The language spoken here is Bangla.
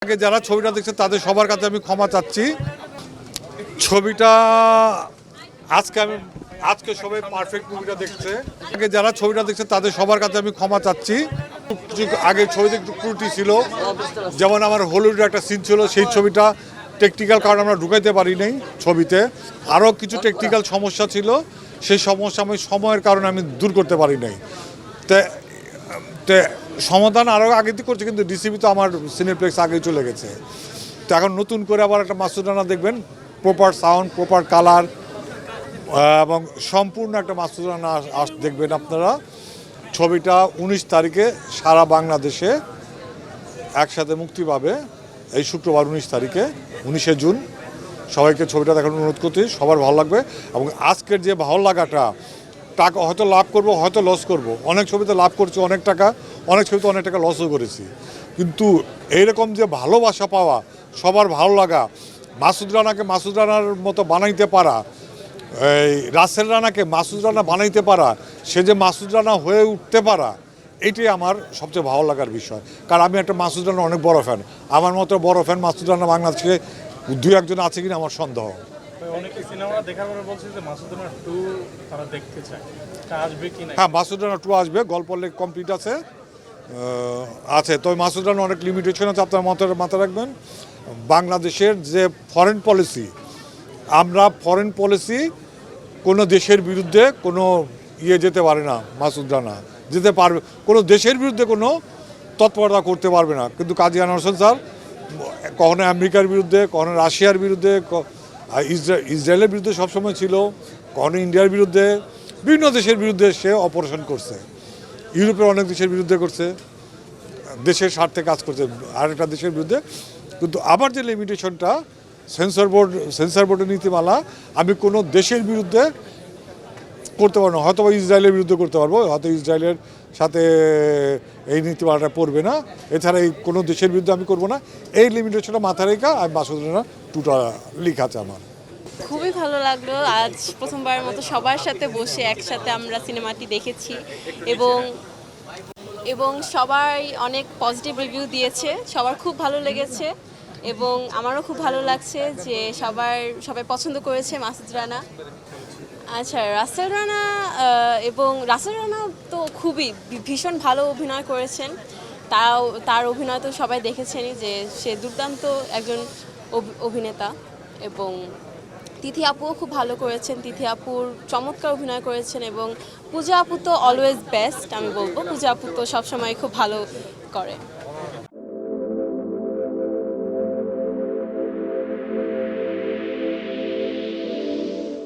আগে যারা ছবিটা দেখছে তাদের সবার কাছে আমি ক্ষমা চাচ্ছি। ছবিটা আজকে সবাই পারফেক্ট মুভিটা দেখছে। আগে যারা ছবিটা দেখছে তাদের সবার কাছে আমি ক্ষমা চাচ্ছি। আগে ছবিতে একটু ত্রুটি ছিল, যেমন আমার হলিউডের একটা সিন ছিল, সেই ছবিটা টেকনিক্যাল কারণে আমরা ঢুকাইতে পারি নাই ছবিতে। আরও কিছু টেকনিক্যাল সমস্যা ছিল, সেই সমস্যা আমি সময়ের কারণে আমি দূর করতে পারি নাই। তে সমাধান আরও আগে দিয়ে করছে, কিন্তু ডিসিবি তো আমার সিনেপ্লেক্স আগেই চলে গেছে। তো এখন নতুন করে আবার একটা মাসুদ রানা দেখবেন, প্রপার সাউন্ড, প্রপার কালার এবং সম্পূর্ণ একটা মাসুদ রানা দেখবেন আপনারা। ছবিটা 19 তারিখে সারা বাংলাদেশে একসাথে মুক্তি পাবে, এই শুক্রবার 19 তারিখে, 19শে জুন। সবাইকে ছবিটা দেখার অনুরোধ করতে, সবার ভালো লাগবে। এবং আজকের যে ভালো লাগাটা, টাকা হয়তো লাভ করব, হয়তো লস করব। অনেক ছবিতে লাভ করছি অনেক টাকা, অনেক ছবিতে অনেক টাকা লসও করেছি, কিন্তু এইরকম যে ভালোবাসা পাওয়া, সবার ভালো লাগা, মাসুদ রানাকে মাসুদ রানার মতো বানাইতে পারা, এই রাসেল রানাকে মাসুদ রানা বানাইতে পারা, সে যে মাসুদ রানা হয়ে উঠতে পারা, এইটাই আমার সবচেয়ে ভালো লাগার বিষয়। কারণ আমি একটা মাসুদ রানার অনেক বড় ফ্যান। আমার মতো বড় ফ্যান মাসুদ রানা বাংলাদেশে 2-1 জন আছে কিনা আমার সন্দেহ। অনেকে সিনেমা দেখার পরে বলছে যে মাসুদ রানা 2 তারা দেখতে চায়, তা আসবে কি না? হ্যাঁ, মাসুদ রানা 2 আসবে, গল্প লেখ কমপ্লিট আছে। তবে মাসুদ রানা অনেক লিমিটেশন আছে, আপনার মাথায় রাখবেন। বাংলাদেশের যে ফরেন পলিসি, আমরা ফরেন পলিসি কোনো দেশের বিরুদ্ধে কোনো যেতে পারে না, মাসুদ রানা যেতে পারবে, কোনো দেশের বিরুদ্ধে কোনো তৎপরতা করতে পারবে না। কিন্তু কাজী আনোয়ার হোসেন স্যার কখনো আমেরিকার বিরুদ্ধে, কখনো রাশিয়ার বিরুদ্ধে, ইসরায়েলের বিরুদ্ধে সবসময় ছিল, কখনো ইন্ডিয়ার বিরুদ্ধে, বিভিন্ন দেশের বিরুদ্ধে সে অপারেশন করছে। ইউরোপের অনেক দেশের বিরুদ্ধে করছে, দেশের স্বার্থে কাজ করছে আরেকটা দেশের বিরুদ্ধে। কিন্তু আবার যে লিমিটেশনটা, সেন্সর বোর্ডের নীতিমালা, আমি কোনো দেশের বিরুদ্ধে করতে পারবো না। হয়তো ইসরায়েলের বিরুদ্ধে করতে পারবো, হয়তো ইসরায়েলের সাথে এই নীতিমালাটা পড়বে না। এছাড়া এই কোনো দেশের বিরুদ্ধে আমি করবো না। এই লিমিটেশনটা মাথায় রেখে আমি মাসুদ রানা 2টা লেখা আছে আমার। খুবই ভালো লাগলো, আজ প্রথমবারের মতো সবার সাথে বসে একসাথে আমরা সিনেমাটি দেখেছি এবং সবাই অনেক পজিটিভ রিভিউ দিয়েছে, সবার খুব ভালো লেগেছে এবং আমারও খুব ভালো লাগছে যে সবাই পছন্দ করেছে মাসুদ রানা। আচ্ছা, রাসেল রানা রাসেল রানা তো খুবই ভীষণ ভালো অভিনয় করেছেন। তার অভিনয় তো সবাই দেখেছেনই যে সে দুর্দান্ত একজন অভিনেতা। এবং তিথি আপুও খুব ভালো করেছেন, তিথি আপুর চমৎকার অভিনয় করেছেন। এবং পূজা আপু তো অলওয়েজ বেস্ট, আমি বলবো পূজা আপু তো সবসময় খুব ভালো করে।